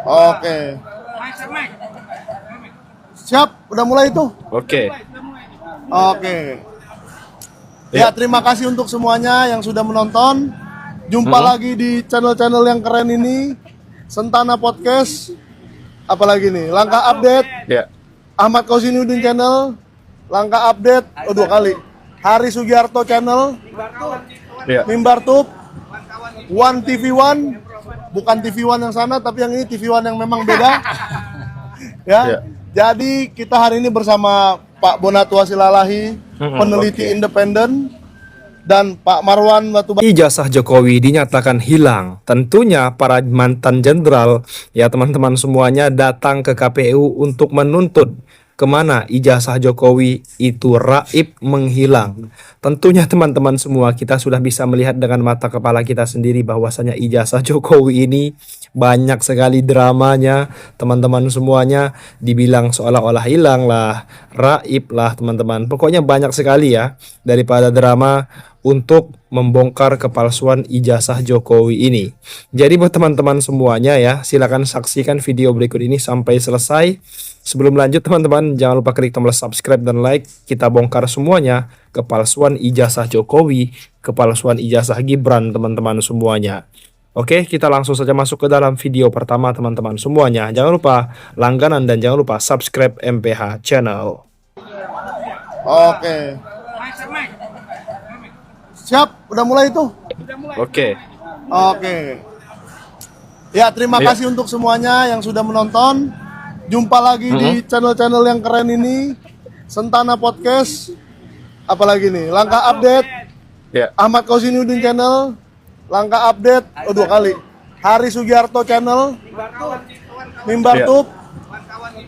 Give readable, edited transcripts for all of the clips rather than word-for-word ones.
Oke. Siap, udah mulai tuh. Oke. Oke. Ya, terima kasih untuk semuanya yang sudah menonton. Jumpa lagi di channel-channel yang keren ini. Sentana Podcast. Apalagi nih, Langkah Update. Ya. Ahmad Kausinuddin Channel. Langkah Update. Oh, 2 kali. Hari Sugiarto Channel. Ya. Mimbar Tube. One TV One. Bukan TV One yang sana, tapi yang ini TV One yang memang beda. Ya. Jadi kita hari ini bersama Pak Bonatua Silalahi, peneliti independen, dan Pak Marwan Batubara. Ijazah Jokowi dinyatakan hilang. Tentunya para mantan jenderal, ya teman-teman semuanya, datang ke KPU untuk menuntut kemana ijazah Jokowi itu raib menghilang. Tentunya teman-teman semua, kita sudah bisa melihat dengan mata kepala kita sendiri bahwasanya ijazah Jokowi ini banyak sekali dramanya. Teman-teman semuanya dibilang seolah-olah hilang lah, raib lah teman-teman. Pokoknya banyak sekali ya daripada drama untuk membongkar kepalsuan ijazah Jokowi ini. Jadi buat teman-teman semuanya ya, silakan saksikan video berikut ini sampai selesai. Sebelum lanjut teman-teman, jangan lupa klik tombol subscribe dan like. Kita bongkar semuanya, kepalsuan ijazah Jokowi, kepalsuan ijazah Gibran teman-teman semuanya. Oke, kita langsung saja masuk ke dalam video pertama teman-teman semuanya. Jangan lupa langganan dan jangan lupa subscribe MPH Channel. Oke. Siap, udah mulai tuh. Oke. Oke. Ya, terima kasih untuk semuanya yang sudah menonton. Jumpa lagi di channel-channel yang keren ini. Sentana Podcast. Apalagi nih, Langkah Update. Ya. Ahmad Kausinuddin Channel. Langkah Update. Oh, 2 kali. Hari Sugiarto Channel. Mimbar Tube.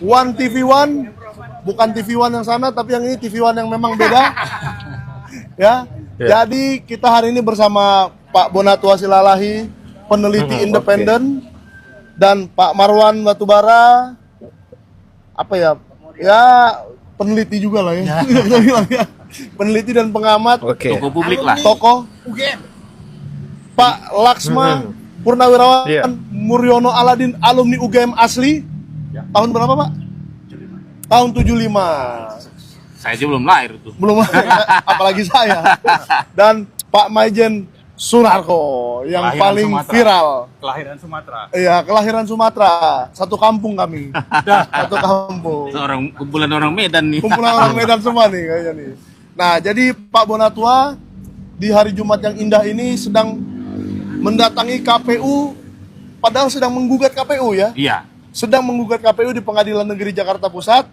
One TV One. Bukan TV One yang sana, tapi yang ini TV One yang memang beda. Ya. Jadi kita hari ini bersama Pak Bonatua Silalahi, peneliti independen, dan Pak Marwan Batubara, apa ya? Ya, peneliti juga lah ya. Peneliti dan pengamat. Tokoh publik lah. Tokoh. Pak Laksma Purnawirawan Muryono Aladin, alumni UGM asli. Tahun berapa, Pak? Tahun 75. Saya aja belum lahir tuh. Belum, apalagi saya. Dan Pak Maijen Sunarko yang Kelahiran paling Sumatera. viral. Kelahiran Sumatera. Iya, kelahiran Sumatera. Satu kampung kami. Satu kampung. Kumpulan orang Medan nih. Kumpulan orang Medan semua nih kayaknya nih. Nah, jadi Pak Bonatua di hari Jumat yang indah ini sedang mendatangi KPU, padahal sedang menggugat KPU ya. Iya. Sedang menggugat KPU di Pengadilan Negeri Jakarta Pusat,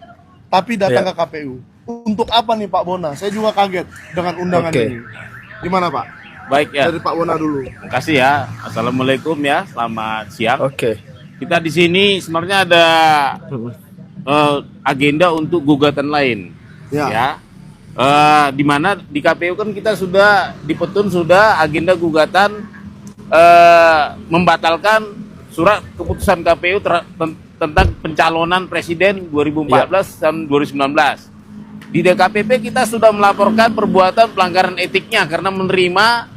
tapi datang ke KPU. Untuk apa nih Pak Bona? Saya juga kaget dengan undangan ini. Gimana Pak? Baik ya. Dari Pak Bona dulu. Terima kasih ya. Assalamualaikum ya. Selamat siang. Oke. Kita di sini sebenarnya ada agenda untuk gugatan lain. Ya. Di mana di KPU kan kita sudah di petun sudah agenda gugatan membatalkan surat keputusan KPU tentang pencalonan presiden 2014 dan 2019. Di DKPP kita sudah melaporkan perbuatan pelanggaran etiknya karena menerima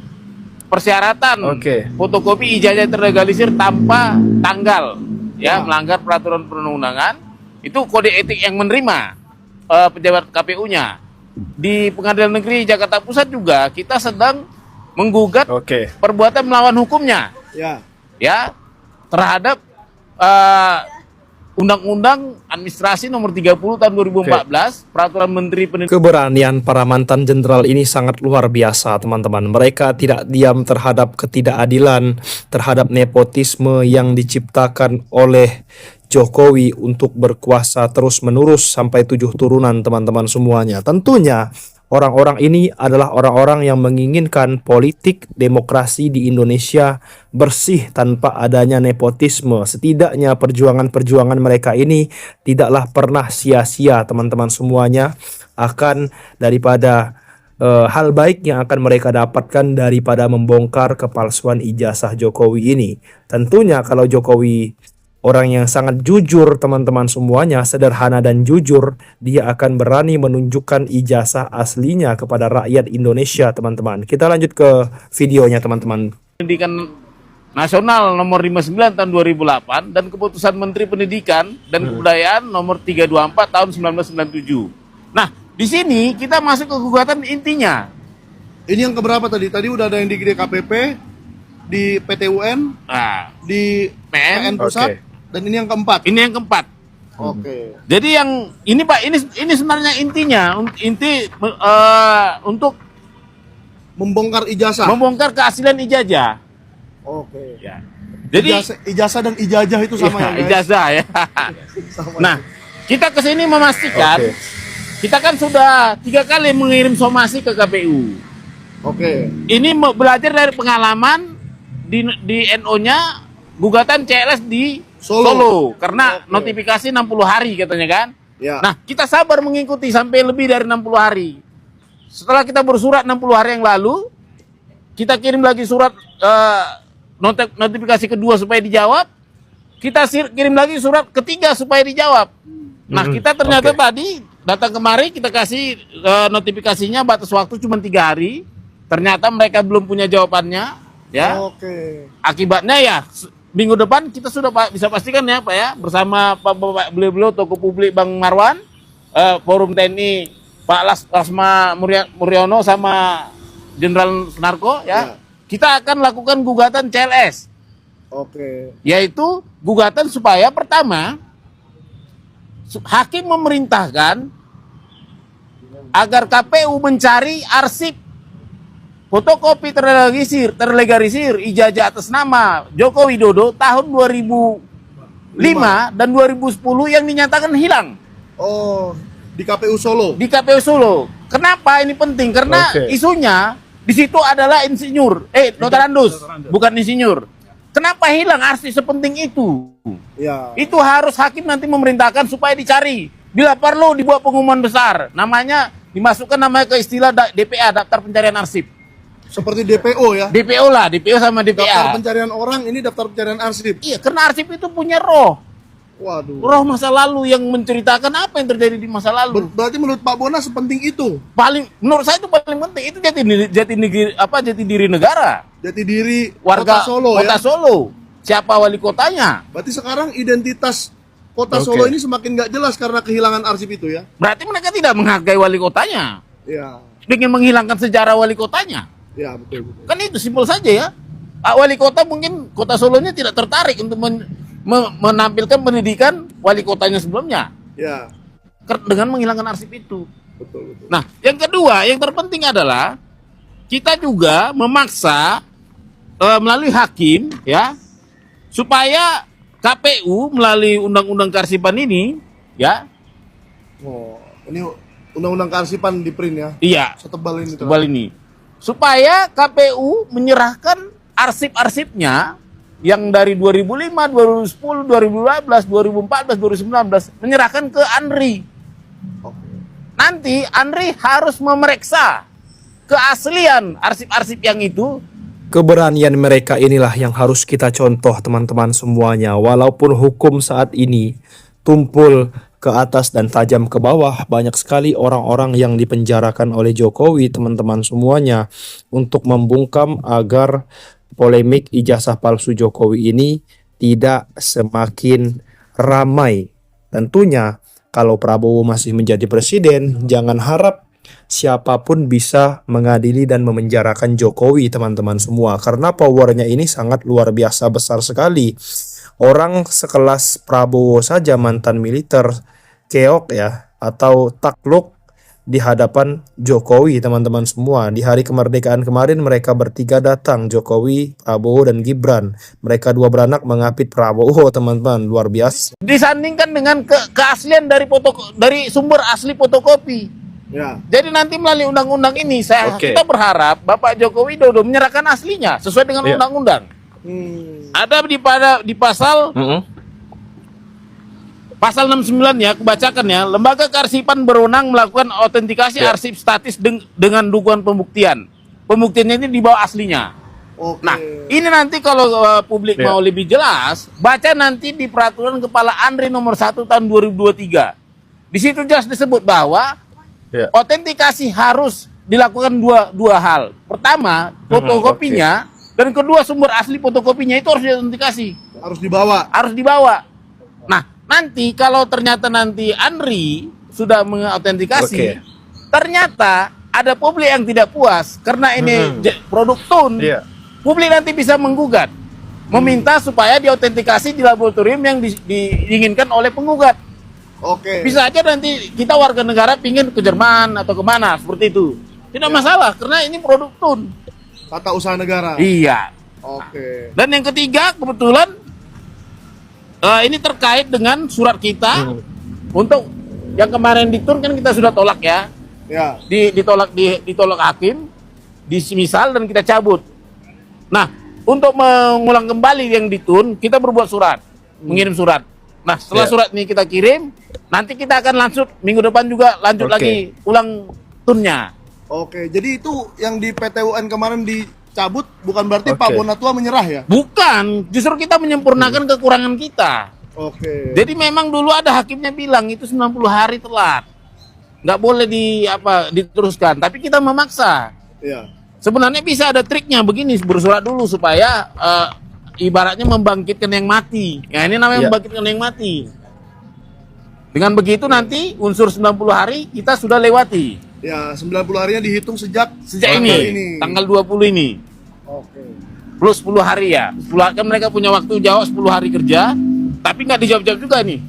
persyaratan fotokopi ijazah terlegalisir tanpa tanggal, ya melanggar peraturan perundang-undangan. Itu kode etik yang menerima pejabat KPU-nya. Di Pengadilan Negeri Jakarta Pusat juga kita sedang menggugat perbuatan melawan hukumnya, ya terhadap Undang-Undang Administrasi Nomor 30 Tahun 2014, Peraturan Menteri Pendidikan. Keberanian para mantan jenderal ini sangat luar biasa, teman-teman. Mereka tidak diam terhadap ketidakadilan, terhadap nepotisme yang diciptakan oleh Jokowi untuk berkuasa terus-menerus sampai 7 turunan, teman-teman semuanya. Tentunya orang-orang ini adalah orang-orang yang menginginkan politik demokrasi di Indonesia bersih tanpa adanya nepotisme. Setidaknya perjuangan-perjuangan mereka ini tidaklah pernah sia-sia, teman-teman semuanya, akan daripada hal baik yang akan mereka dapatkan daripada membongkar kepalsuan ijazah Jokowi ini. Tentunya kalau Jokowi orang yang sangat jujur, teman-teman semuanya, sederhana dan jujur, dia akan berani menunjukkan ijazah aslinya kepada rakyat Indonesia, teman-teman. Kita lanjut ke videonya, teman-teman. Pendidikan Nasional nomor 59 tahun 2008 dan Keputusan Menteri Pendidikan dan Kebudayaan nomor 324 tahun 1997. Nah, di sini kita masuk ke gugatan intinya. Ini yang keberapa tadi? Tadi udah ada yang di DKPP, di PTUN, Nah, di PN Pusat, dan ini yang keempat. ini yang keempat. Oke. Jadi yang ini Pak, ini sebenarnya intinya, untuk Membongkar ijazah. membongkar keaslian ijazah. Oke. Ya. Jadi Ijazah dan ijazah itu sama ya, guys? ijazah ya. Sama. Nah, kita kesini memastikan, kita kan sudah 3 kali mengirim somasi ke KPU. Oke. Ini belajar dari pengalaman di NO-nya gugatan CLS di Solo, karena Oke. notifikasi 60 hari katanya kan. Ya. Nah, kita sabar mengikuti sampai lebih dari 60 hari. Setelah kita bersurat 60 hari yang lalu, kita kirim lagi surat notifikasi kedua supaya dijawab. Kita kirim lagi surat ketiga supaya dijawab. Nah, kita ternyata tadi datang kemari, kita kasih notifikasinya batas waktu cuma 3 hari. Ternyata mereka belum punya jawabannya, ya. Oke. Akibatnya ya minggu depan kita sudah bisa pastikan ya Pak ya, bersama Bapak beliau tokoh publik Bang Marwan, Forum TNI Pak Lasma Muryono sama Jenderal Sunarko ya. Kita akan lakukan gugatan CLS. Oke. Yaitu gugatan supaya pertama hakim memerintahkan agar KPU mencari arsip fotokopi terlegalisir ijazah atas nama Joko Widodo tahun 2005 dan 2010 yang dinyatakan hilang. Oh, di KPU Solo. Di KPU Solo. Kenapa ini penting? Karena isunya di situ adalah insinyur, notarandus, bukan insinyur. Kenapa hilang arsip sepenting itu? Ya. Itu harus hakim nanti memerintahkan supaya dicari. Bila perlu dibuat pengumuman besar, namanya dimasukkan namanya ke istilah DPA, daftar pencarian arsip. Seperti DPO ya. DPO lah, DPO sama Daftar DPA. pencarian orang, ini daftar pencarian arsip. Iya, karena arsip itu punya roh. Waduh. Roh masa lalu yang menceritakan apa yang terjadi di masa lalu. Berarti menurut Pak Bona sepenting itu. Menurut saya itu paling penting. Itu jati diri negara. Jati diri Warga Kota Solo Kota ya. Solo. Siapa wali kotanya? Berarti sekarang identitas Kota Solo ini semakin nggak jelas karena kehilangan arsip itu ya. Berarti mereka tidak menghargai wali kotanya. Iya. Ingin menghilangkan sejarah wali kotanya. Ya, betul. Kan itu simpel saja ya. Wali kota mungkin Kota Solonya tidak tertarik untuk menampilkan pendidikan wali kotanya sebelumnya. Ya. Dengan menghilangkan arsip itu. Betul. Nah, yang kedua, yang terpenting adalah kita juga memaksa melalui hakim ya, supaya KPU melalui undang-undang kearsipan ini ya. Oh, ini undang-undang kearsipan di print ya. Iya, Setebal ini. tebal ini. Supaya KPU menyerahkan arsip-arsipnya yang dari 2005, 2010, 2012, 2014, 2019 menyerahkan ke ANRI. Nanti ANRI harus memeriksa keaslian arsip-arsip yang itu. Keberanian mereka inilah yang harus kita contoh teman-teman semuanya. Walaupun hukum saat ini tumpul ke atas dan tajam ke bawah, banyak sekali orang-orang yang dipenjarakan oleh Jokowi teman-teman semuanya untuk membungkam agar polemik ijazah palsu Jokowi ini tidak semakin ramai. Tentunya kalau Prabowo masih menjadi presiden, jangan harap siapapun bisa mengadili dan memenjarakan Jokowi teman-teman semua, karena powernya ini sangat luar biasa besar sekali. Orang sekelas Prabowo saja mantan militer keok ya atau takluk di hadapan Jokowi teman-teman semua. Di hari kemerdekaan kemarin mereka bertiga datang, Jokowi, Prabowo dan Gibran. Mereka dua beranak mengapit Prabowo teman-teman, luar biasa. Disandingkan dengan keaslian dari sumber asli fotokopi. Ya. Jadi nanti melalui undang-undang ini kita berharap Bapak Joko Widodo menyerahkan aslinya sesuai dengan undang-undang. Ada di pasal pasal 69 ya, kebacakan ya. Lembaga kearsipan berwenang melakukan autentikasi arsip statis dengan dukungan pembuktian. Pembuktiannya ini di bawah aslinya. Oke. Nah, ini nanti kalau publik mau lebih jelas, baca nanti di peraturan Kepala ANRI nomor 1 tahun 2023. Di situ jelas disebut bahwa autentikasi harus dilakukan dua hal. Pertama, fotokopinya Dan kedua, sumber asli fotokopinya itu harus diautentikasi. Harus dibawa. Harus dibawa. Nah, nanti kalau ternyata nanti Andri sudah mengautentikasi, Oke. ternyata ada publik yang tidak puas karena ini produk tun. Iya. Publik nanti bisa menggugat, meminta supaya diautentikasi di laboratorium yang diinginkan oleh penggugat. Oke. Bisa aja nanti kita warga negara pingin ke Jerman atau kemana, seperti itu. Tidak masalah, karena ini produk tun. Tata usaha negara. Iya. Oke. Dan yang ketiga, kebetulan ini terkait dengan surat kita untuk yang kemarin ditun kan kita sudah tolak ya. Ya. Ditolak hakim, disemisal dan kita cabut. Nah, untuk mengulang kembali yang ditun, kita berbuat surat, mengirim surat. Nah, setelah Ya. surat ini kita kirim, nanti kita akan lanjut minggu depan juga lanjut Oke. lagi ulang tunnya. Oke. Jadi itu yang di PT UN kemarin dicabut bukan berarti Oke. Pak Bonatua menyerah ya? Bukan, justru kita menyempurnakan kekurangan kita. Oke. Jadi memang dulu ada hakimnya bilang itu 90 hari telat. Nggak boleh diteruskan, tapi kita memaksa. Ya. Sebenarnya bisa ada triknya begini, bersurat dulu supaya ibaratnya membangkitkan yang mati. Ya ini namanya Ya. membangkitkan yang mati. Dengan begitu nanti unsur 90 hari kita sudah lewati. Ya, 90 harinya dihitung sejak Sejak ini, tanggal 20 ini. Oke. Plus 10 hari ya. 10 hari, kan mereka punya waktu jawab 10 hari kerja, tapi nggak dijawab-jawab juga nih.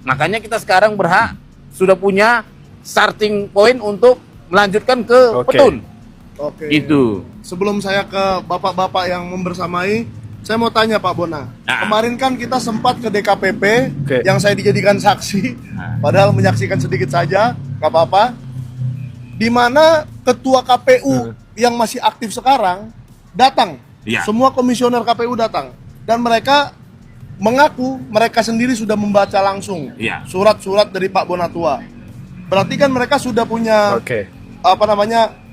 Makanya kita sekarang berhak sudah punya starting point untuk melanjutkan ke Oke. petun. Oke. Itu. Sebelum saya ke bapak-bapak yang membersamai, saya mau tanya Pak Bona. Nah. Kemarin kan kita sempat ke DKPP Oke. yang saya dijadikan saksi, padahal menyaksikan sedikit saja, nggak apa-apa. Di mana ketua KPU yang masih aktif sekarang datang. Iya. Semua komisioner KPU datang dan mereka mengaku mereka sendiri sudah membaca langsung Iya. surat-surat dari Pak Bonatua. Berarti kan mereka sudah punya Oke.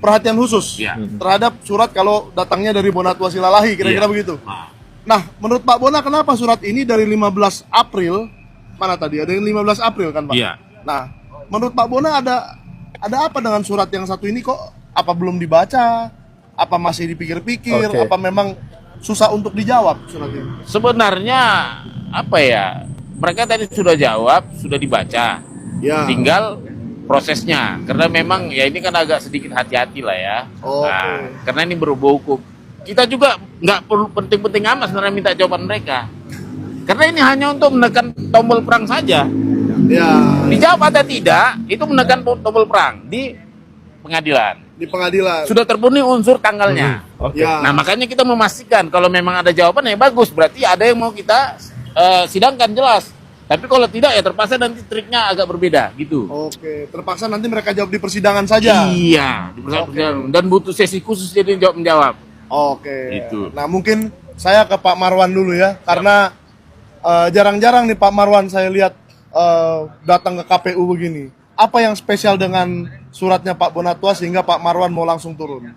perhatian khusus Iya. terhadap surat kalau datangnya dari Bonatua Silalahi, kira-kira Iya. begitu. Nah, Nah, menurut Pak Bona kenapa surat ini dari 15 April, mana tadi? Ada yang 15 April kan, Pak? Iya. Nah, menurut Pak Bona ada apa dengan surat yang satu ini kok apa belum dibaca? Apa masih dipikir-pikir? Oke. Apa memang susah untuk dijawab surat ini? sebenarnya apa ya? Mereka tadi sudah jawab, sudah dibaca. Ya. Tinggal prosesnya. Karena memang ya ini kan agak sedikit hati-hati lah ya. Oke. Nah, karena ini berhubung hukum. Kita juga nggak perlu penting-penting amat sebenarnya minta jawaban mereka. Karena ini hanya untuk menekan tombol perang saja. Ya, Dijawab atau tidak, itu menekan tombol perang di pengadilan. di pengadilan. Sudah terpenuhi unsur tanggalnya. Oke. Ya. Nah, makanya kita memastikan kalau memang ada jawaban ya bagus, berarti ada yang mau kita sidangkan jelas. Tapi kalau tidak ya terpaksa nanti triknya agak berbeda gitu. Oke, terpaksa nanti mereka jawab di persidangan saja. Iya, di persidangan. Dan butuh sesi khusus jadi menjawab. Oke. Gitu. Nah, mungkin saya ke Pak Marwan dulu ya, karena jarang-jarang nih Pak Marwan saya lihat datang ke KPU begini. Apa yang spesial dengan suratnya Pak Bonatua sehingga Pak Marwan mau langsung turun?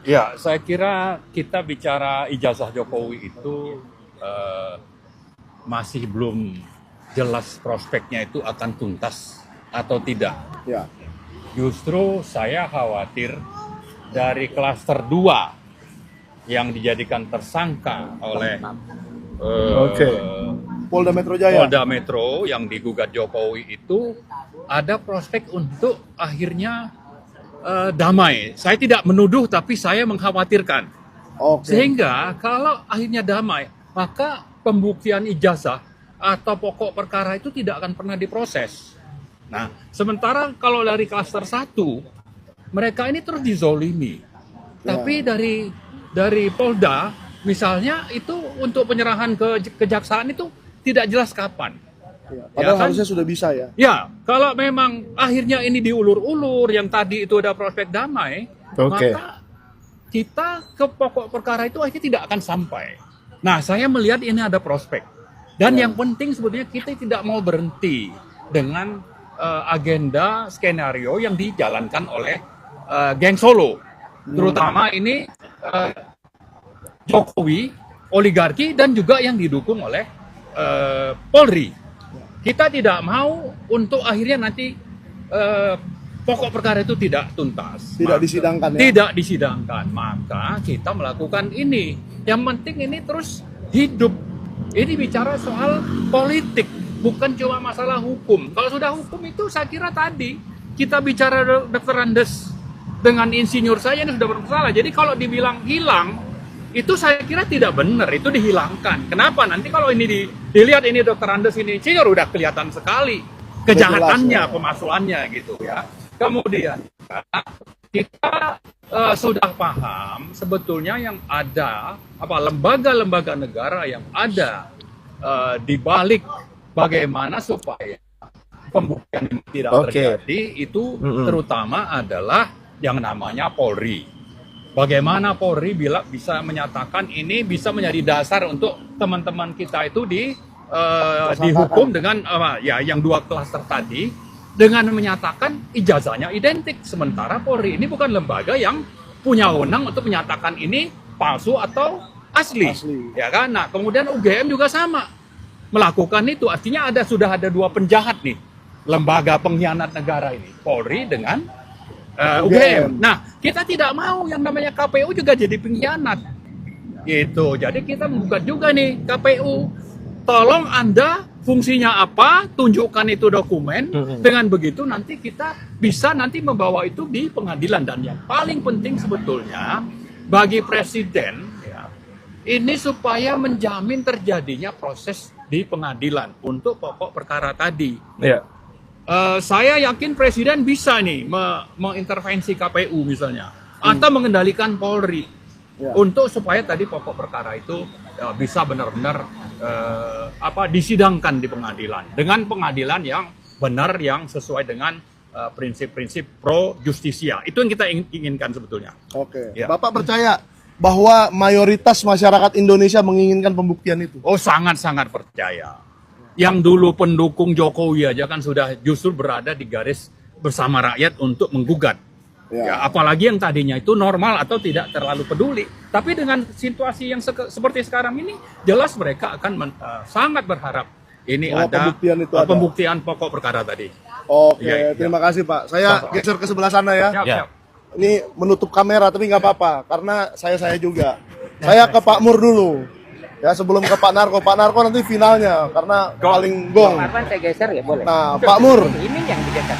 Ya, saya kira kita bicara ijazah Jokowi itu masih belum jelas prospeknya itu akan tuntas atau tidak. Ya. Justru saya khawatir dari klaster 2 yang dijadikan tersangka oleh Oke. Polda Metro Jaya. Polda Metro yang digugat Jokowi itu ada prospek untuk akhirnya damai. Saya tidak menuduh, tapi saya mengkhawatirkan. Oke. Sehingga kalau akhirnya damai, maka pembuktian ijazah atau pokok perkara itu tidak akan pernah diproses. Nah, sementara kalau dari klaster 1, mereka ini terus dizolimi. Tapi dari Polda, misalnya itu untuk penyerahan ke kejaksaan itu tidak jelas kapan. Ya, padahal Ya kan? harusnya sudah bisa ya. Ya, kalau memang akhirnya ini diulur-ulur, yang tadi itu ada prospek damai, Oke. maka kita ke pokok perkara itu akhirnya tidak akan sampai. Nah, saya melihat ini ada prospek. Dan yang penting sebetulnya kita tidak mau berhenti dengan agenda skenario yang dijalankan oleh geng Solo. Terutama ini Jokowi, oligarki, dan juga yang didukung oleh Polri. Kita tidak mau untuk akhirnya nanti pokok perkara itu tidak tuntas. Tidak disidangkan ya? Tidak disidangkan. Maka kita melakukan ini. Yang penting ini terus hidup. Ini bicara soal politik, bukan cuma masalah hukum. Kalau sudah hukum itu saya kira tadi kita bicara Dr. Andes dengan insinyur saya ini sudah bermasalah. Jadi kalau dibilang hilang, itu saya kira tidak benar, itu dihilangkan. Kenapa? Nanti kalau ini dilihat ini Dr. Andes ini insinyur udah kelihatan sekali kejahatannya, pemalsuannya gitu ya. Kemudian kita sudah paham sebetulnya yang ada lembaga-lembaga negara yang ada di balik bagaimana supaya pembuktian ini tidak terjadi itu terutama adalah yang namanya Polri. Bagaimana Polri bisa menyatakan ini bisa menjadi dasar untuk teman-teman kita itu dihukum dengan yang 2 klaster tadi dengan menyatakan ijazahnya identik. Sementara Polri ini bukan lembaga yang punya wewenang untuk menyatakan ini palsu atau asli. Ya kan? Nah, kemudian UGM juga sama melakukan itu. Artinya sudah ada 2 penjahat nih, lembaga pengkhianat negara ini, Polri dengan UGM. Nah, kita tidak mau yang namanya KPU juga jadi pengkhianat. Gitu. Jadi kita menggugat juga nih KPU. Tolong Anda fungsinya apa? Tunjukkan itu dokumen. Dengan begitu nanti kita bisa nanti membawa itu di pengadilan. Dan yang paling penting sebetulnya bagi presiden ya, ini supaya menjamin terjadinya proses di pengadilan untuk pokok perkara tadi. Ya. Saya yakin presiden bisa nih mengintervensi KPU misalnya atau mengendalikan Polri untuk supaya tadi pokok perkara itu bisa benar-benar disidangkan di pengadilan dengan pengadilan yang benar yang sesuai dengan prinsip-prinsip pro justisia. Itu yang kita inginkan sebetulnya. Oke. Ya. Bapak percaya bahwa mayoritas masyarakat Indonesia menginginkan pembuktian itu? Oh, sangat-sangat percaya. Yang dulu pendukung Jokowi aja kan sudah justru berada di garis bersama rakyat untuk menggugat. Ya, apalagi yang tadinya itu normal atau tidak terlalu peduli. Tapi dengan situasi yang seperti sekarang ini, jelas mereka akan sangat berharap ini ada pembuktian pokok perkara tadi. Oke, terima kasih Pak. Saya geser ke sebelah sana ya. Siap. Ini menutup kamera tapi nggak apa-apa karena saya juga. Saya ke Pak Mur dulu. Ya sebelum ke Pak Narko nanti finalnya karena paling gong. Marwan saya geser ya boleh. Nah Pak Mur, Ini yang digeser.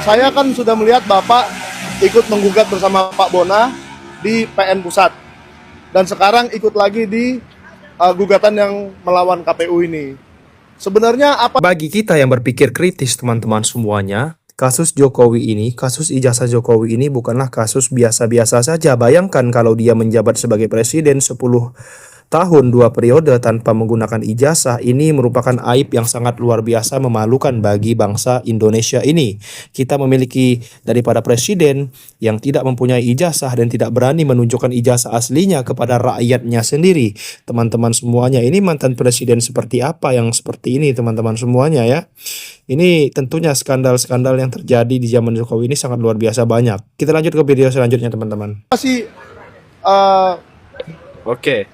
saya kan sudah melihat Bapak ikut menggugat bersama Pak Bona di PN Pusat dan sekarang ikut lagi di gugatan yang melawan KPU ini. Sebenarnya apa? Bagi kita yang berpikir kritis teman-teman semuanya, kasus Jokowi ini, kasus ijazah Jokowi ini bukanlah kasus biasa-biasa saja. Bayangkan kalau dia menjabat sebagai presiden 10 tahun 2 periode tanpa menggunakan ijazah, ini merupakan aib yang sangat luar biasa memalukan bagi bangsa Indonesia ini. Kita memiliki daripada presiden yang tidak mempunyai ijazah dan tidak berani menunjukkan ijazah aslinya kepada rakyatnya sendiri. Teman-teman semuanya, ini mantan presiden seperti apa yang seperti ini teman-teman semuanya ya. Ini tentunya skandal-skandal yang terjadi di zaman Jokowi ini sangat luar biasa banyak. Kita lanjut ke video selanjutnya teman-teman. Masih Oke.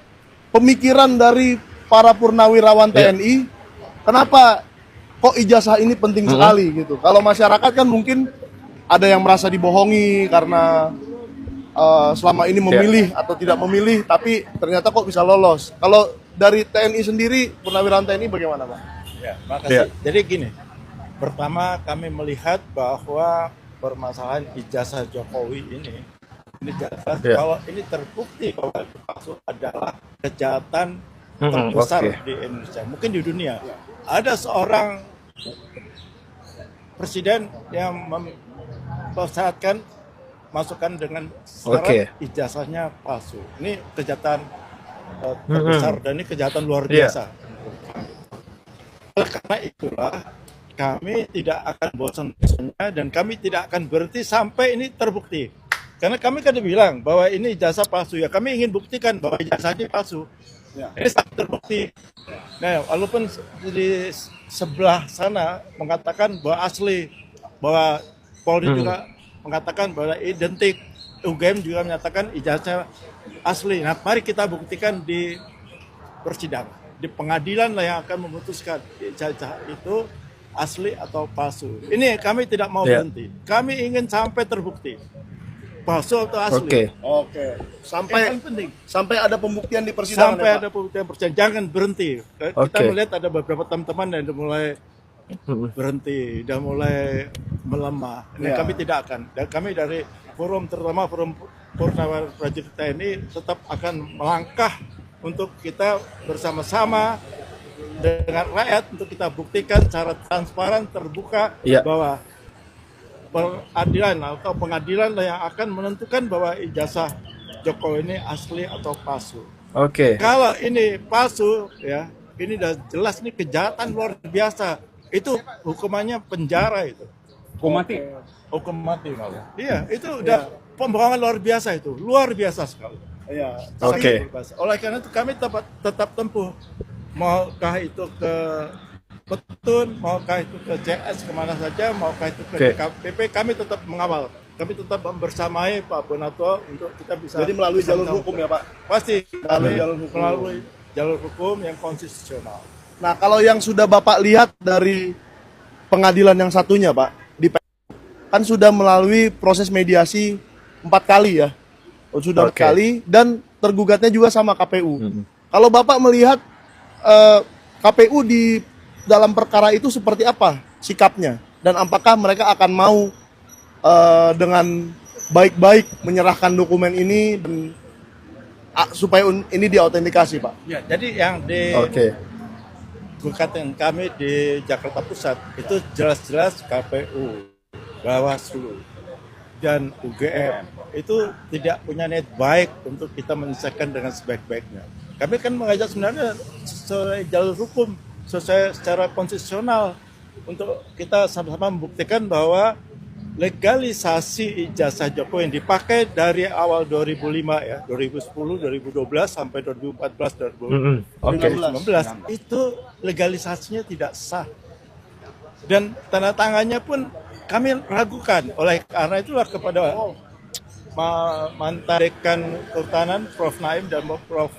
pemikiran dari para purnawirawan TNI, kenapa kok ijazah ini penting sekali gitu. Kalau masyarakat kan mungkin ada yang merasa dibohongi karena selama ini memilih atau tidak memilih, tapi ternyata kok bisa lolos. Kalau dari TNI sendiri, purnawirawan TNI bagaimana Pak? Ya, makasih. Jadi gini, pertama kami melihat bahwa permasalahan ijazah Jokowi ini jelas kalau ini terbukti bahwa itu palsu adalah kejahatan terbesar di Indonesia, mungkin di dunia. Ada seorang presiden yang mempersyaratkan masukan dengan syarat ijazahnya palsu. Ini kejahatan terbesar dan ini kejahatan luar biasa. Karena itulah kami tidak akan bosan-bosannya dan kami tidak akan berhenti sampai ini terbukti. Karena kami kan bilang bahwa ini ijazah palsu, ya kami ingin buktikan bahwa ijazahnya palsu. Ini sangat terbukti. Nah, walaupun di sebelah sana mengatakan bahwa asli, bahwa Polri juga mengatakan bahwa identik, UGM juga menyatakan ijazah asli. Nah, mari kita buktikan di persidangan, di pengadilan lah yang akan memutuskan ijazah itu asli atau palsu. Ini kami tidak mau Ya. berhenti. Kami ingin sampai terbukti palsu atau asli. Oke. Oke. Sampai Yang penting sampai ada pembuktian di persidangan. sampai ya, Pak? ada pembuktian persidangan. Jangan berhenti. Kita Oke. melihat ada beberapa teman-teman yang udah mulai berhenti, udah mulai melemah. Ini Ya. kami tidak akan. Dan kami dari forum, terutama forum Purnawirawan Prajurit TNI, tetap akan melangkah untuk kita bersama-sama dengan rakyat untuk kita buktikan secara transparan, terbuka Ya. bahwa peradilan atau pengadilan yang akan menentukan bahwa ijazah Jokowi ini asli atau palsu. Oke. Kalau ini palsu, ya ini udah jelas nih kejahatan luar biasa. Itu hukumannya penjara itu, Hukum mati. hukum mati malah. Iya, itu udah pembohongan luar biasa itu, luar biasa sekali. Iya. Oke. Oleh karena itu kami tetap tempuh, maukah itu ke Petun, maukah itu ke CS kemana saja, maukah itu ke Oke. DKPP, kami tetap mengawal. Kami tetap membersamai Pak Bonato untuk kita bisa. Jadi melalui jalur bisa- hukum ya, Pak. Pasti Melalui jalur hukum. melalui jalur hukum yang konstitusional. Nah, kalau yang sudah Bapak lihat dari pengadilan yang satunya, Pak, di kan sudah melalui proses mediasi 4 kali ya. Oh, sudah 4 Oke. kali dan tergugatnya juga sama KPU. Kalau Bapak melihat KPU di dalam perkara itu seperti apa sikapnya dan apakah mereka akan mau dengan baik-baik menyerahkan dokumen ini dan supaya ini diautentikasi, Pak. Ya, jadi yang di Oke. gugatan kami di Jakarta Pusat itu jelas-jelas KPU, Bawaslu, dan UGM itu tidak punya niat baik untuk kita menyelesaikan dengan sebaik-baiknya. Kami kan mengajak sebenarnya sesuai jalur hukum, sesuai secara konstitusional untuk kita sama-sama membuktikan bahwa legalisasi ijazah Jokowi yang dipakai dari awal 2005 ya, 2010, 2012 sampai 2014, Oke. 2019 itu legalisasinya tidak sah. Dan tanda tangannya pun kami ragukan. Oleh karena itulah kepada mantan dekan kehutanan Prof Naim dan Prof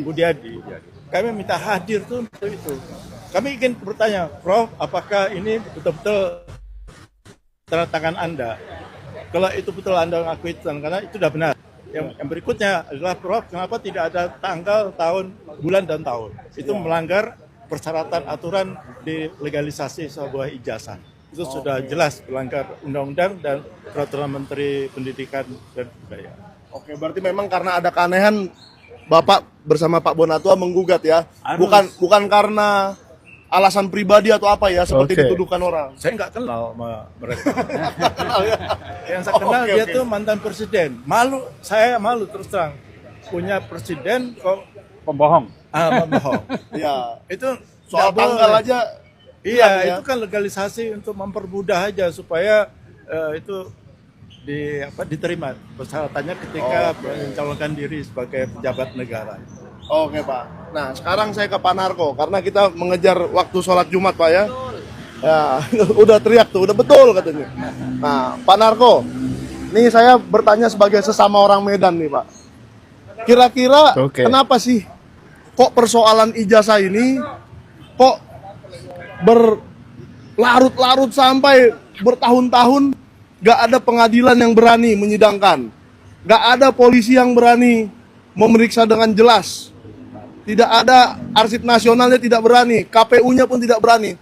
Budiadi, kami minta hadir tuh untuk itu. Kami ingin bertanya, Prof, apakah ini betul-betul tanda tangan Anda? Kalau itu betul Anda mengakui itu, karena itu sudah benar. Yang berikutnya adalah, Prof, kenapa tidak ada tanggal, tahun, bulan, dan tahun? Itu melanggar persyaratan aturan di legalisasi sebuah ijazah. Itu sudah jelas melanggar undang-undang dan peraturan Menteri Pendidikan dan Kebudayaan. Oke, berarti memang karena ada keanehan Bapak bersama Pak Bonatua menggugat ya. Bukan karena alasan pribadi atau apa ya seperti Oke. dituduhkan orang. Saya nggak kenal sama mereka. Yang saya kenal Oke, dia oke. tuh mantan presiden. Saya malu terus terang. Punya presiden kok Pembohong. membohong. Ya, Itu soal nggak tanggal boleh. aja. Iya, hilang ya. itu kan legalisasi untuk mempermudah aja supaya itu diterima persyaratannya ketika mencalonkan diri sebagai pejabat negara. Oke, Pak. Nah, sekarang saya ke Pak Narko karena kita mengejar waktu sholat Jumat, Pak ya. Ya, udah teriak tuh, udah betul katanya. Nah, Pak Narko, nih saya bertanya sebagai sesama orang Medan nih, Pak. Kira-kira Oke. kenapa sih kok persoalan ijazah ini kok berlarut-larut sampai bertahun-tahun gak ada pengadilan yang berani menyidangkan, gak ada polisi yang berani memeriksa dengan jelas, tidak ada arsip nasionalnya tidak berani, KPU-nya pun tidak berani.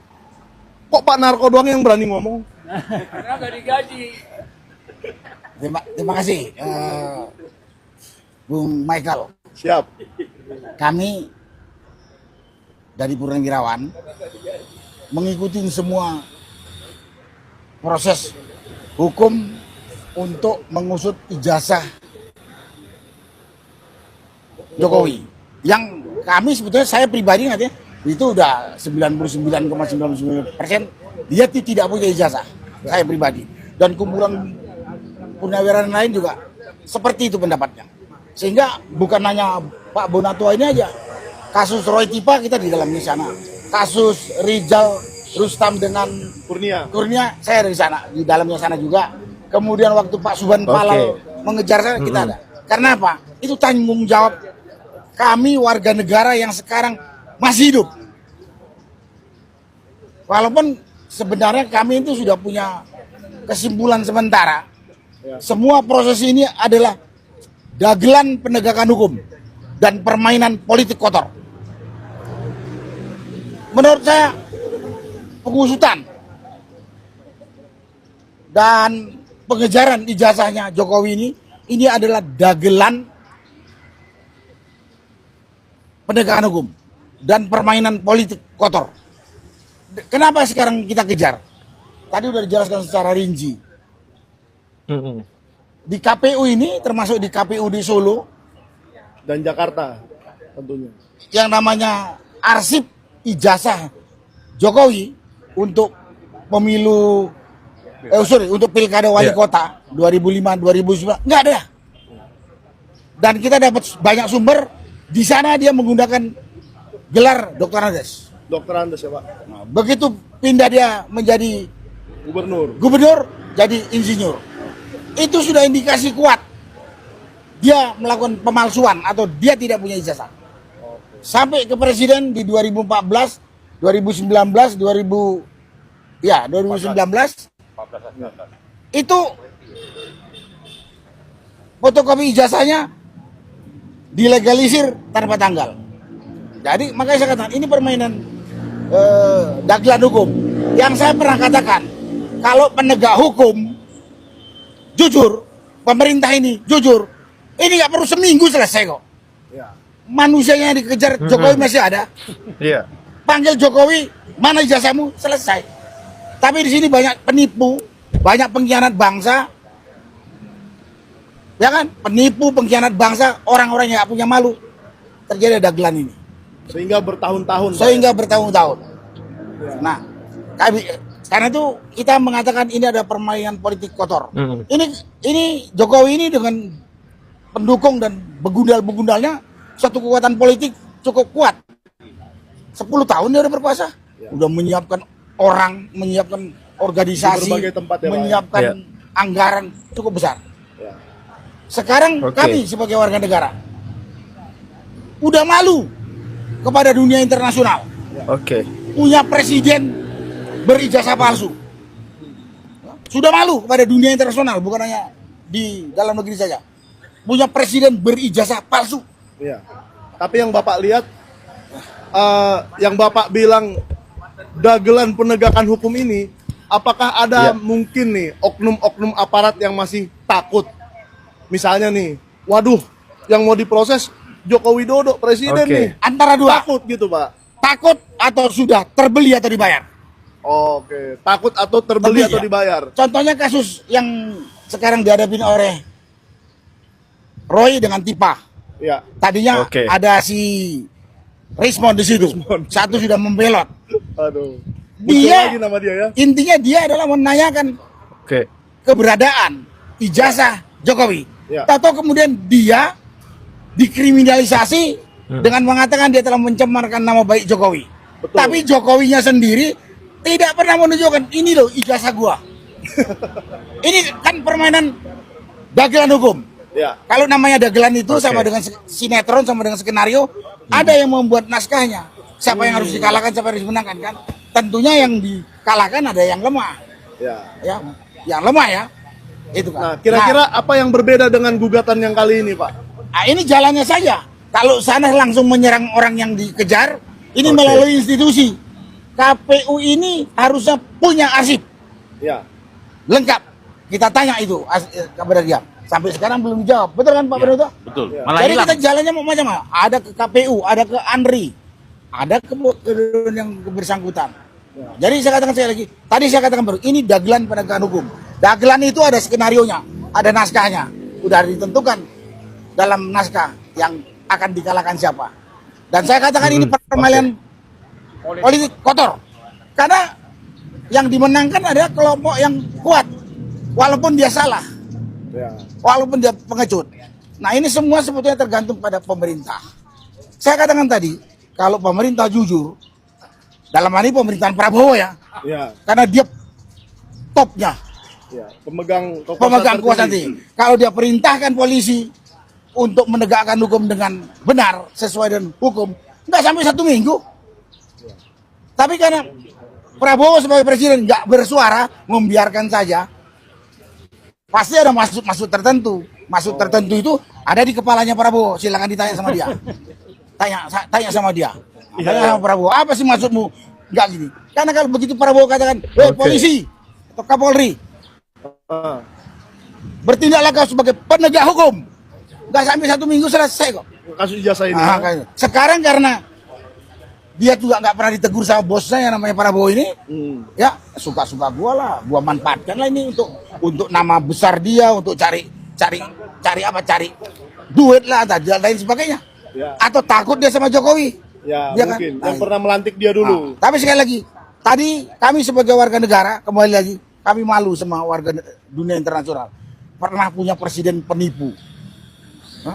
Kok Pak Narko doang yang berani ngomong? Terima kasih, Bung Michael. Siap. Kami dari Purnawirawan mengikuti semua proses hukum untuk mengusut ijazah Jokowi. Yang kami sebetulnya, saya pribadi nanti itu udah 99,99% dia tidak punya ijazah. Saya pribadi dan kumpulan purnawirawan lain juga seperti itu pendapatnya. Sehingga bukan hanya Pak Bonatua ini aja. Kasus Roy Tipa kita di dalamnya sana. Kasus Rizal Rustam dengan Kurnia saya dari sana, di dalamnya sana juga. Kemudian waktu Pak Subhan Palal mengejar saya, kita ada. Karena apa? Itu tanggung jawab kami warga negara yang sekarang masih hidup. Walaupun sebenarnya kami itu sudah punya kesimpulan sementara. Semua proses ini adalah dagelan penegakan hukum dan permainan politik kotor. Menurut saya, pengusutan dan pengejaran ijazahnya Jokowi ini adalah dagelan penegakan hukum dan permainan politik kotor. Kenapa sekarang kita kejar? Tadi sudah dijelaskan secara rinci. Di KPU ini, termasuk di KPU di Solo Dan Jakarta tentunya. yang namanya arsip ijazah Jokowi untuk pemilu untuk pilkada wali kota 2005 2009 nggak ada. Dan kita dapat banyak sumber di sana dia menggunakan gelar Dr. Andes. Dokter Andes ya Pak. Nah, begitu pindah dia menjadi gubernur jadi insinyur. Itu sudah indikasi kuat dia melakukan pemalsuan atau dia tidak punya ijazah. Sampai ke presiden di 2014, 2019, 2019 itu fotokopi ijazahnya dilegalisir tanpa tanggal. Jadi makanya saya katakan ini permainan dagelan hukum. Yang saya pernah katakan, kalau penegak hukum jujur, pemerintah ini jujur, ini nggak perlu seminggu selesai kok. Manusianya yang dikejar Jokowi masih ada. Panggil Jokowi, mana ijazahmu? Selesai. Tapi di sini banyak penipu, banyak pengkhianat bangsa, ya kan? Penipu, pengkhianat bangsa, orang-orang yang nggak punya malu. Terjadi dagelan ini. Sehingga bertahun-tahun. Bertahun-tahun. Nah, karena itu kita mengatakan ini ada permainan politik kotor. Ini Jokowi ini dengan pendukung dan begundal-begundalnya satu kekuatan politik cukup kuat. 10 tahun dia udah berkuasa. Udah menyiapkan orang, menyiapkan organisasi, menyiapkan anggaran cukup besar. Sekarang kami sebagai warga negara udah malu kepada dunia internasional. Punya presiden berijazah palsu. Sudah malu kepada dunia internasional, bukan hanya di dalam negeri saja. Punya presiden berijazah palsu. Tapi yang Bapak lihat, yang Bapak bilang dagelan penegakan hukum ini, apakah ada mungkin nih oknum-oknum aparat yang masih takut? Misalnya nih, waduh, yang mau diproses Joko Widodo presiden nih. Antara dua. Takut gitu Pak. Takut atau sudah terbeli atau dibayar. Takut atau terbeli atau dibayar. Contohnya kasus yang sekarang dihadapi oleh Roy dengan Tipa. Tadinya ada si Rismond di situ. Satu sudah membelot. Aduh. Dia, lagi nama dia ya. Intinya dia adalah menanyakan keberadaan ijazah Jokowi. Tahu kemudian dia dikriminalisasi dengan mengatakan dia telah mencemarkan nama baik Jokowi. Tapi Jokowinya sendiri tidak pernah menunjukkan ini loh ijazah gua. Ini kan permainan dagelan hukum. Kalau namanya dagelan itu sama dengan sinetron, sama dengan skenario, ada yang membuat naskahnya. Siapa yang harus dikalahkan, siapa yang harus dimenangkan kan? Tentunya yang dikalahkan ada yang lemah. Yang lemah ya. Itu kan. Nah, kira-kira apa yang berbeda dengan gugatan yang kali ini, Pak? Nah, ini jalannya saja. Kalau sana langsung menyerang orang yang dikejar, ini melalui institusi. KPU ini harusnya punya arsip. Lengkap. Kita tanya itu kepada dia. Sampai sekarang belum dijawab. Betul kan Pak Benoto? Betul. Jadi kita jalannya mau macam-macam. Ada ke KPU, ada ke ANRI, ada ke yang bersangkutan. Jadi saya katakan sekali lagi, tadi saya katakan baru, ini dagelan penegakan hukum. Dagelan itu ada skenarionya, ada naskahnya. Udah ditentukan dalam naskah yang akan dikalahkan siapa. Dan saya katakan ini permainan politik kotor. Karena yang dimenangkan ada kelompok yang kuat, walaupun dia salah. Walaupun dia pengecut. Nah ini semua sebetulnya tergantung pada pemerintah. Saya katakan tadi, kalau pemerintah jujur, dalam hal ini pemerintahan Prabowo ya, karena dia topnya, pemegang kekuasaan tinggi. Kalau dia perintahkan polisi untuk menegakkan hukum dengan benar, sesuai dengan hukum, nggak sampai 1 minggu. Tapi karena Prabowo sebagai presiden nggak bersuara, membiarkan saja, pasti ada maksud tertentu. Maksud tertentu itu ada di kepalanya Prabowo. Silakan ditanya sama dia. Tanya sama dia. Tanya sama Prabowo, apa sih maksudmu? Nggak gini. Karena kalau begitu Prabowo katakan, polisi atau Kapolri, bertindaklah kau sebagai penegak hukum. Nggak sampai 1 minggu selesai kok. Kasus ijazah ini. Sekarang karena dia juga nggak pernah ditegur sama bosnya yang namanya Prabowo ini, ya suka-suka gua lah, gua manfaatkan lah ini untuk nama besar dia, untuk cari duit lah dan lain sebagainya. Ya. Atau takut dia sama Jokowi. Ya, Dia mungkin. kan? Yang pernah melantik dia dulu. Tapi sekali lagi, tadi kami sebagai warga negara, kembali lagi, kami malu sama warga dunia internasional. Pernah punya presiden penipu.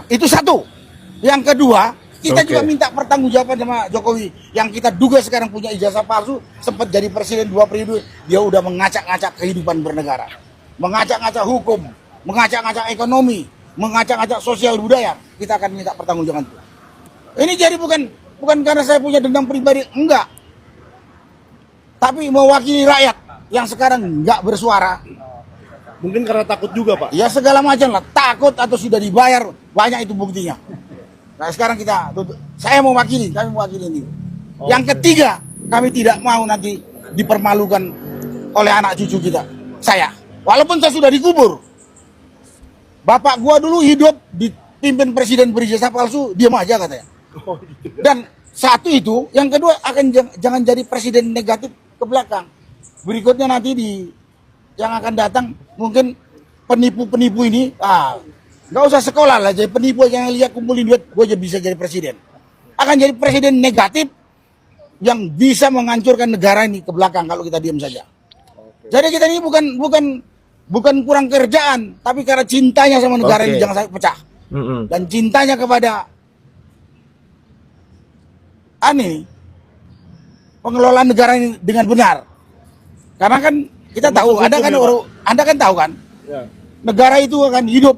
Itu satu. Yang kedua, kita juga minta pertanggungjawaban sama Jokowi. Yang kita duga sekarang punya ijazah palsu, sempat jadi presiden 2 periode, dia udah mengacak-ngacak kehidupan bernegara. Mengacak-ngacak hukum, mengacak-ngacak ekonomi, mengacak-ngacak sosial budaya. Kita akan minta pertanggungjawaban. Ini jadi bukan karena saya punya dendam pribadi, enggak. Tapi mewakili rakyat yang sekarang enggak bersuara. Mungkin karena takut juga, Pak. Ya segala macam lah, takut atau sudah dibayar, banyak itu buktinya. Nah sekarang saya kami mewakili ini. Yang ketiga, kami tidak mau nanti dipermalukan oleh anak cucu kita. Walaupun saya sudah dikubur. Bapak gua dulu hidup dipimpin presiden berijazah palsu, diam aja katanya. Dan satu itu, yang kedua jangan jadi presiden negatif ke belakang. Berikutnya nanti yang akan datang mungkin penipu-penipu ini, nggak usah sekolah lah, jadi penipu yang lihat kumpulin duit, gue aja bisa jadi presiden. Akan jadi presiden negatif yang bisa menghancurkan negara ini ke belakang kalau kita diam saja. Jadi kita ini bukan kurang kerjaan, tapi karena cintanya sama negara ini jangan sampai pecah. Dan cintanya kepada pengelolaan negara ini dengan benar. Karena kan kita tahu, Anda kan tahu kan, negara itu akan hidup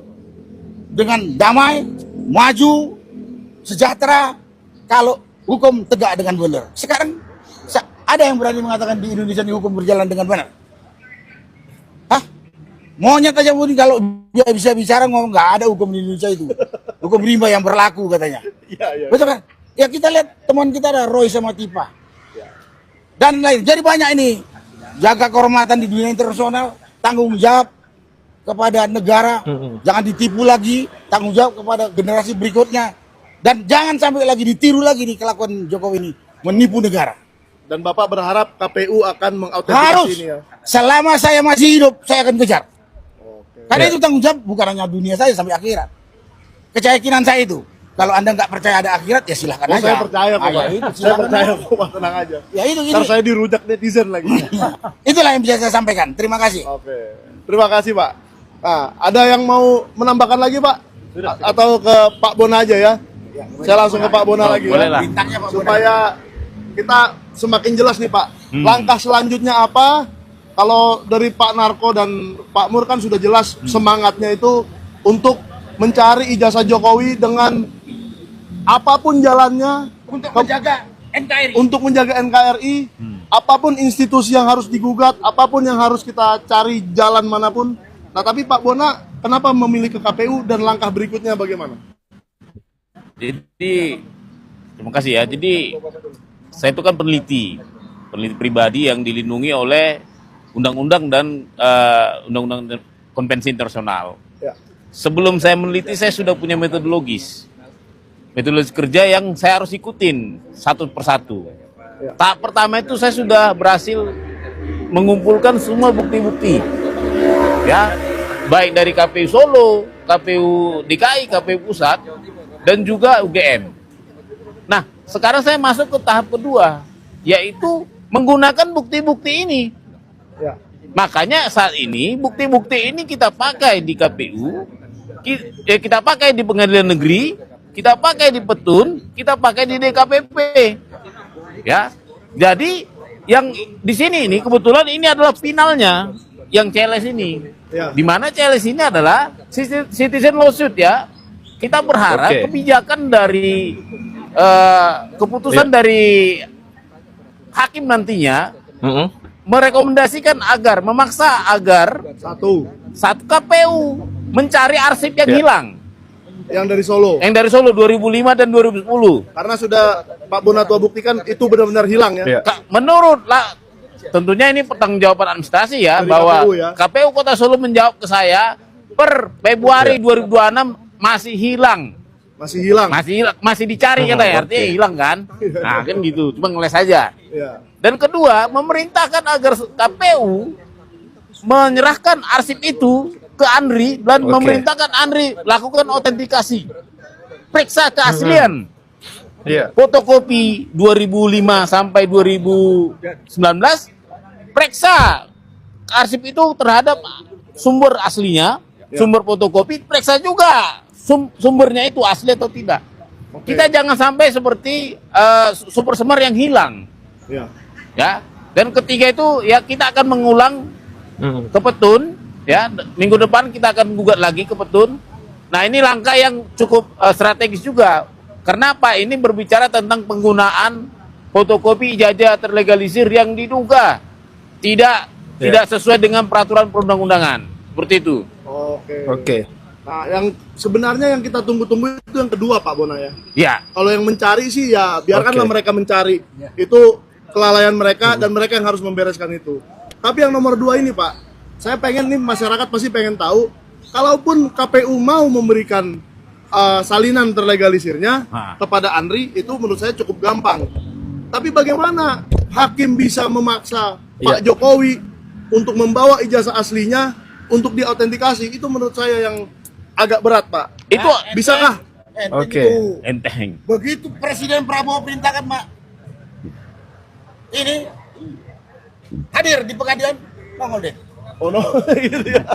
dengan damai, maju, sejahtera kalau hukum tegak dengan benar. Sekarang ada yang berani mengatakan di Indonesia ini hukum berjalan dengan benar? Monyet aja pun kalau dia bisa bicara ngomong nggak ada hukum di Indonesia itu. Hukum rimba yang berlaku katanya. Betul kan? Ya kita lihat teman kita ada Roy sama Tipa. Dan lain. Jadi banyak ini. Jaga kehormatan di dunia internasional, tanggung jawab kepada negara, jangan ditipu lagi, tanggung jawab kepada generasi berikutnya. Dan jangan sampai lagi ditiru lagi nih kelakuan Jokowi ini, menipu negara. Dan Bapak berharap KPU akan mengautentikasi ini ya? Selama saya masih hidup, saya akan kejar. Karena itu tanggung jawab bukan hanya dunia saya sampai akhirat. Keyakinan saya itu. Kalau Anda nggak percaya ada akhirat, ya silahkan aja. Saya percaya kok, Pak. Saya percaya kok, Pak. Tenang aja. Ya itu. Ntar saya dirujak netizen lagi. Itulah yang bisa saya sampaikan. Terima kasih. Oke. Terima kasih, Pak. Nah, ada yang mau menambahkan lagi, Pak? Atau ke Pak Bona aja ya? Saya langsung ke Pak Bona lagi boleh ya. lah. Supaya kita semakin jelas nih, Pak. Langkah selanjutnya apa? Kalau dari Pak Narko dan Pak Mur kan sudah jelas semangatnya itu untuk mencari ijazah Jokowi dengan apapun jalannya untuk menjaga NKRI, apapun institusi yang harus digugat, apapun yang harus kita cari jalan manapun. Nah, tapi Pak Bona kenapa memilih ke KPU dan langkah berikutnya bagaimana? Jadi terima kasih ya. Jadi saya itu kan peneliti pribadi yang dilindungi oleh undang-undang dan undang-undang konvensi internasional. Ya. Sebelum saya meneliti, saya sudah punya metodologis kerja yang saya harus ikutin satu persatu. Tahap pertama itu saya sudah berhasil mengumpulkan semua bukti-bukti, ya, baik dari KPU Solo, KPU DKI, KPU Pusat, dan juga UGM. Nah, sekarang saya masuk ke tahap kedua, yaitu menggunakan bukti-bukti ini. Ya. Makanya saat ini bukti-bukti ini kita pakai di KPU, kita pakai di Pengadilan Negeri, kita pakai di Petun, kita pakai di DKPP. Ya. Jadi yang di sini ini kebetulan ini adalah finalnya yang CLS ini. Ya. Di mana CLS ini adalah citizen lawsuit ya. Kita berharap kebijakan dari keputusan dari hakim nantinya merekomendasikan agar, memaksa agar Satu, KPU mencari arsip yang hilang. yang dari Solo. Yang dari Solo 2005 dan 2010. Karena sudah Pak Bonatua buktikan itu benar-benar hilang ya. Iya. Menurut tentunya ini pertanggungjawaban administrasi ya, Dari bahwa KPU ya. KPU Kota Solo menjawab ke saya per Februari 2026 masih hilang. Masih hilang. Masih dicari katanya, artinya hilang kan? Nah, kan gitu, cuma ngeles aja. Ya. Dan kedua, memerintahkan agar KPU menyerahkan arsip itu ke Andri dan memerintahkan Andri lakukan autentikasi. Periksa keaslian. Iya. Fotokopi 2005 sampai 2019, periksa arsip itu terhadap sumber aslinya, sumber fotokopi, periksa juga sumbernya itu asli atau tidak. Kita jangan sampai seperti Super Semar yang hilang. Ya. Ya. Dan ketiga itu ya kita akan mengulang ke Petun, ya. Minggu depan kita akan gugat lagi ke Petun. Nah, ini langkah yang cukup strategis juga. Karena apa? Ini berbicara tentang penggunaan fotokopi ijazah terlegalisir yang diduga tidak sesuai dengan peraturan perundang-undangan. Seperti itu. Oke. Nah, yang sebenarnya yang kita tunggu-tunggu itu yang kedua, Pak Bona ya. Ya. Kalau yang mencari sih ya biarkanlah mereka mencari. Itu kelalaian mereka dan mereka yang harus membereskan itu. Tapi yang nomor 2 ini, Pak, saya pengen nih, masyarakat pasti pengen tahu, kalaupun KPU mau memberikan salinan terlegalisirnya kepada Andri, itu menurut saya cukup gampang. Tapi bagaimana hakim bisa memaksa Pak Jokowi untuk membawa ijazah aslinya untuk diautentikasi? Itu menurut saya yang agak berat, Pak. Itu Bisakah? Oke. enteng. Begitu Presiden Prabowo perintahkan, Mak, ini hadir di pengadilan, nongol deh. Oh no, gitu ya.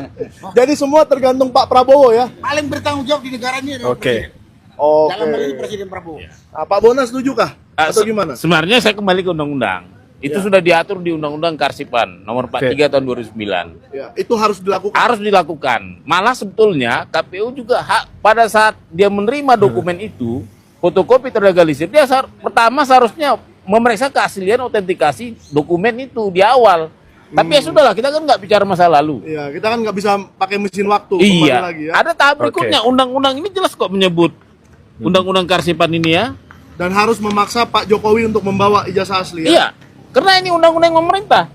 Jadi semua tergantung Pak Prabowo ya. Paling bertanggung jawab di negara ini adalah Oke. Oke. dalam hal ini Presiden Prabowo. Nah, Pak Bona setuju kah? Atau gimana? Sebenarnya saya kembali ke undang-undang. Itu sudah diatur di Undang-Undang Karsipan nomor 43 tahun 2009. Ya, itu harus dilakukan. Harus dilakukan. Malah sebetulnya KPU juga pada saat dia menerima dokumen itu, fotokopi terlegalisir, dia pertama seharusnya memeriksa keaslian autentikasi dokumen itu di awal. Tapi ya sudahlah, kita kan nggak bicara masa lalu. Iya, kita kan nggak bisa pakai mesin waktu Iya, kembali lagi ya. ada tahap berikutnya. Undang-undang ini jelas kok menyebut Undang-Undang Karsipan ini ya. Dan harus memaksa Pak Jokowi untuk membawa ijazah asli ya. Iya, karena ini undang-undang pemerintah.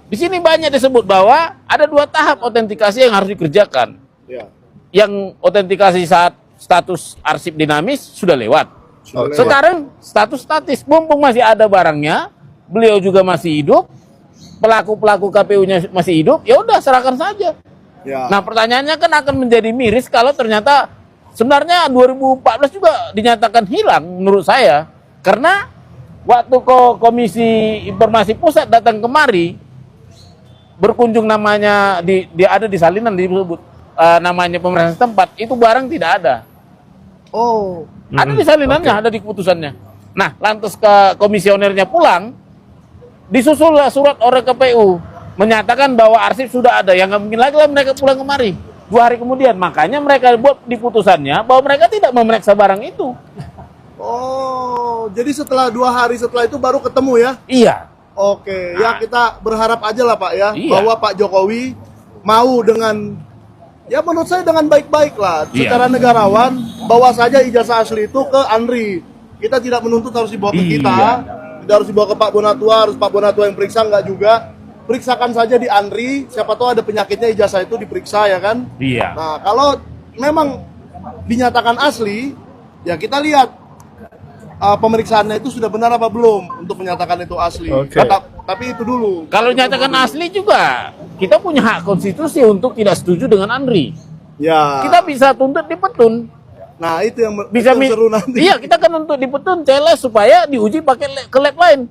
Di sini banyak disebut bahwa ada 2 tahap autentikasi yang harus dikerjakan. Iya. Yang autentikasi saat status arsip dinamis sudah lewat. Sudah lewat. Sekarang status statis, mumpung masih ada barangnya, beliau juga masih hidup, pelaku-pelaku KPU-nya masih hidup, ya udah serahkan saja. Ya. Nah, pertanyaannya kan akan menjadi miris kalau ternyata sebenarnya 2014 juga dinyatakan hilang menurut saya. Karena waktu Komisi Informasi Pusat datang kemari, berkunjung namanya dia ada di salinan disebut namanya pemerintahan setempat, itu barang tidak ada. Oh, Ada di salinannya, ada di keputusannya. Nah, lantas ke komisionernya pulang, disusul surat oleh KPU menyatakan bahwa arsip sudah ada. Yang nggak mungkin lagi lah mereka pulang kemari 2 hari kemudian. Makanya mereka buat di putusannya bahwa mereka tidak memeriksa barang itu. oh, jadi setelah 2 hari setelah itu baru ketemu ya? Iya. Oke, ya kita berharap aja lah Pak ya, Iya. bahwa Pak Jokowi mau dengan, ya menurut saya dengan baik-baik lah, Iya. secara negarawan, bawa saja ijazah asli itu ke Andri. Kita tidak menuntut harus dibawa ke kita, tidak harus dibawa ke Pak Bonatua, harus Pak Bonatua yang periksa, enggak juga. Periksakan saja di Andri, siapa tahu ada penyakitnya ijazah itu diperiksa ya kan. Iya. Nah, kalau memang dinyatakan asli, ya kita lihat pemeriksaannya itu sudah benar apa belum untuk menyatakan itu asli. Oke. Tapi itu dulu. Kalau nyatakan asli juga, kita punya hak konstitusi untuk tidak setuju dengan Andri. Ya. Kita bisa tuntut di Petun. Nah, itu yang Bisa itu yang seru nanti. Iya, kita kan untuk di Petun CLS supaya diuji pakai ke lab lain.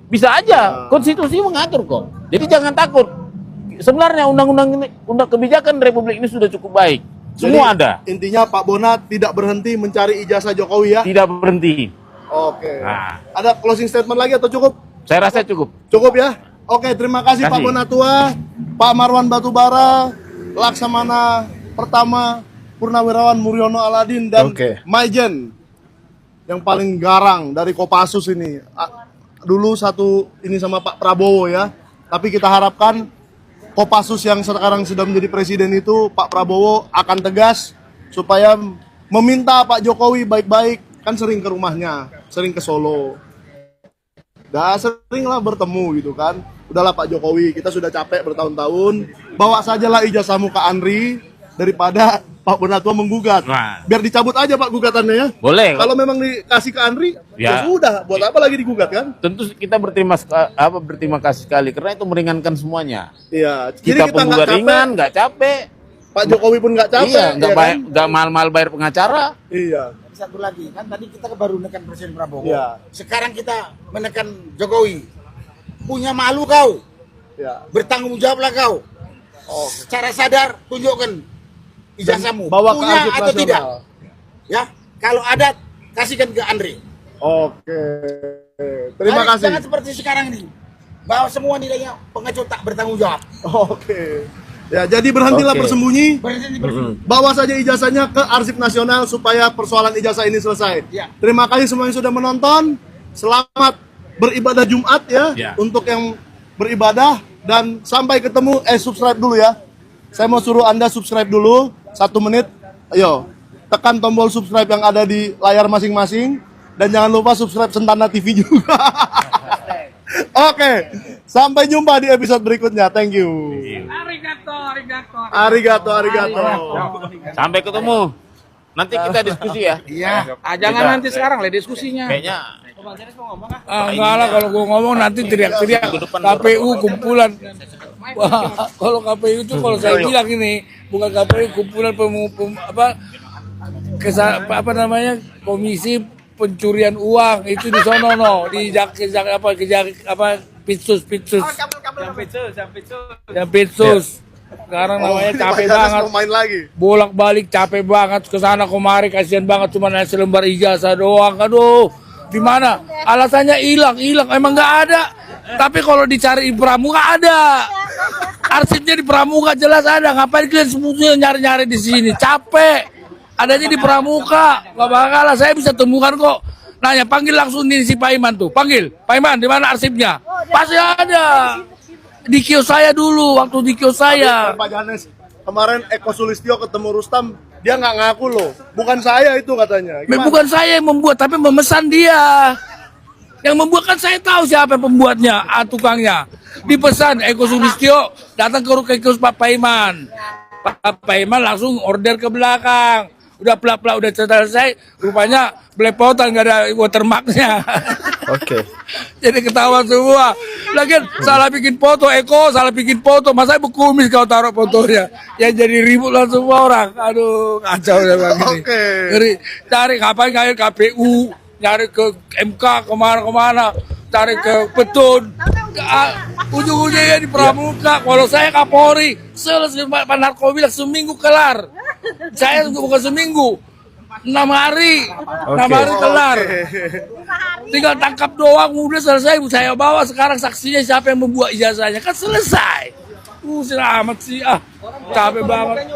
Bisa aja, konstitusi mengatur kok. Jadi jangan takut. Sebenarnya undang-undang ini, kebijakan Republik ini sudah cukup baik. Semua Jadi, ada. Intinya Pak Bona tidak berhenti mencari ijazah Jokowi ya. Tidak berhenti. Oke. Nah. Ada closing statement lagi atau cukup? Saya rasa cukup. Cukup ya. Oke, terima kasih Pak Kasih. Bonatua, Pak Marwan Batubara, Laksamana Pertama, Purnawirawan Muryono Aladin dan Oke. Maijen yang paling garang dari Kopassus ini. dulu satu ini sama Pak Prabowo ya. Tapi kita harapkan Kopassus yang sekarang sudah menjadi presiden itu, Pak Prabowo akan tegas supaya meminta Pak Jokowi baik-baik, kan sering ke rumahnya, sering ke Solo. Sering lah bertemu gitu kan. Udahlah Pak Jokowi, kita sudah capek bertahun-tahun, bawa sajalah ijazahmu ke Andri daripada Pak Bonatua menggugat. Nah. Biar dicabut aja Pak gugatannya ya. Boleh. Kalau memang dikasih ke Andri, Ya. ya sudah, buat apa lagi digugat kan? Tentu kita berterima kasih sekali karena itu meringankan semuanya. Iya. Kita nggak penggugat capek, ringan, nggak capek. Pak Jokowi pun nggak capek. Iya, nggak ya kan? nggak mahal-mahal bayar pengacara. Iya. Satu lagi, kan tadi kita baru menekan Presiden Prabowo. Iya. Sekarang kita menekan Jokowi. Punya malu kau, Ya. bertanggung jawablah kau. Secara sadar tunjukkan ijazahmu. Bawa ke Punya arsip atau nasional. tidak? Ya, kalau ada kasihkan ke Andre. Oke. Terima kasih. Jangan seperti sekarang ini. Bahwa semua nilainya pengecut tak bertanggung jawab. Oke. Ya, jadi berhentilah Oke. bersembunyi. Berhenti bersih. Bawa saja ijazahnya ke Arsip Nasional supaya persoalan ijazah ini selesai. Ya. Terima kasih semua yang sudah menonton. Selamat beribadah Jumat ya, Ya. untuk yang beribadah, dan sampai ketemu. Subscribe dulu ya. Saya mau suruh Anda subscribe dulu 1 menit. Ayo, tekan tombol subscribe yang ada di layar masing-masing, dan jangan lupa subscribe Sentana TV juga. Oke, sampai jumpa di episode berikutnya. Thank you. Arigato. Sampai ketemu. Nanti kita diskusi ya. Iya. Jangan nanti sekarang lah diskusinya. Kayaknya Enggak lah, kalau gua ngomong nanti teriak-teriak KPU kumpulan. Wah, kalau KPU itu kalau saya bilang ini bukan KPU, kumpulan apa namanya, komisi pencurian uang itu di sono no, di Pitsus. Yang Pitsus. Sekarang namanya capek banget. Mau main lagi. Bolak-balik capek banget ke sana kemari, kasihan banget cuma selembar ijazah doang. Aduh, di mana? Alasannya hilang, emang nggak ada. Tapi kalau dicari di Pramuka ada. Arsipnya di Pramuka jelas ada. Ngapain kalian semuanya nyari-nyari di sini? Capek. Adanya di Pramuka. Gak bakal lah, saya bisa temukan kok. Nanya, panggil langsung nih si Pak Iman tuh. Panggil, Pak Iman, di mana arsipnya? Pasti ada. Di kios saya dulu, waktu di kios saya. Pak Janes, kemarin Eko Sulistyo ketemu Rustam, dia nggak ngaku loh. Bukan saya itu katanya. Gimana? Bukan saya yang membuat, tapi memesan dia. Yang membuat kan saya tahu siapa pembuatnya, tukangnya. Dipesan Eko Sulistyo, datang ke kios Pak Paiman. Pak Paiman langsung order ke belakang. Udah pelak-pelak, udah selesai, rupanya belepotan, nggak ada watermarknya. Oke. Jadi ketahuan semua. Lagian salah bikin foto, Eko salah bikin foto, masa berkumis kau taruh fotonya. Ya jadi ribut lah semua orang. Aduh, kacau ya bang ini. Oke. Jadi cari kapan kayak KPU, nyari ke MK kemana-kemana, cari ke Petun. Ujung-ujungnya di Pramuka. Kalau saya Kapolri, selesai Pak Narko bilang seminggu kelar. Saya bukan seminggu, 6 hari, 6 hari kelar. Tinggal tangkap doang, udah selesai. Saya bawa sekarang saksinya siapa yang membuat ijazahnya, kan selesai. Selamat sih, capek banget.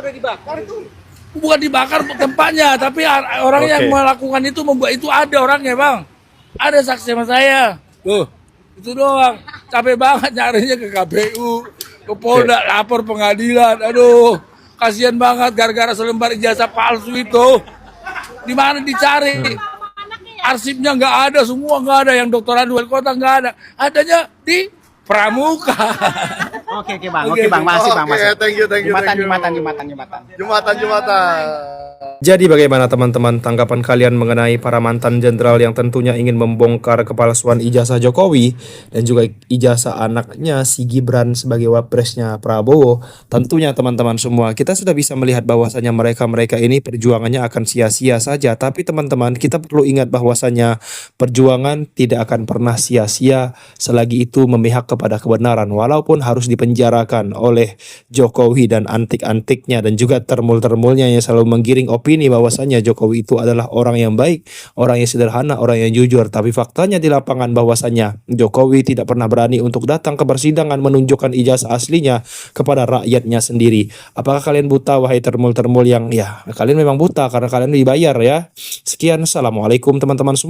Bukan dibakar tempatnya, tapi orang yang melakukan itu, membuat itu ada orangnya bang. Ada saksi sama saya. Tuh, itu doang. Capek banget nyarinya ke KPU, ke Polda, lapor pengadilan. Aduh, kasihan banget gara-gara selembar ijazah palsu itu. Di mana dicari? Arsipnya nggak ada, semua nggak ada. Yang doktoran wali kota nggak ada. Adanya di Pramuka. Oke bang, masih bang, masih. Thank you. Jumatan. Jadi bagaimana teman-teman tanggapan kalian mengenai para mantan jenderal yang tentunya ingin membongkar kepalsuan ijazah Jokowi dan juga ijazah anaknya si Gibran sebagai wapresnya Prabowo? Tentunya teman-teman semua kita sudah bisa melihat bahwasannya mereka ini perjuangannya akan sia-sia saja. Tapi teman-teman kita perlu ingat bahwasannya perjuangan tidak akan pernah sia-sia selagi itu memihak kepada kebenaran, walaupun harus dipenjarakan oleh Jokowi dan antik-antiknya dan juga termul-termulnya yang selalu menggiring opini bahwasannya Jokowi itu adalah orang yang baik, orang yang sederhana, orang yang jujur. Tapi faktanya di lapangan bahwasannya Jokowi tidak pernah berani untuk datang ke persidangan menunjukkan ijazah aslinya kepada rakyatnya sendiri. Apakah kalian buta wahai termul-termul yang ya kalian memang buta karena kalian dibayar ya. Sekian, assalamualaikum teman-teman semua.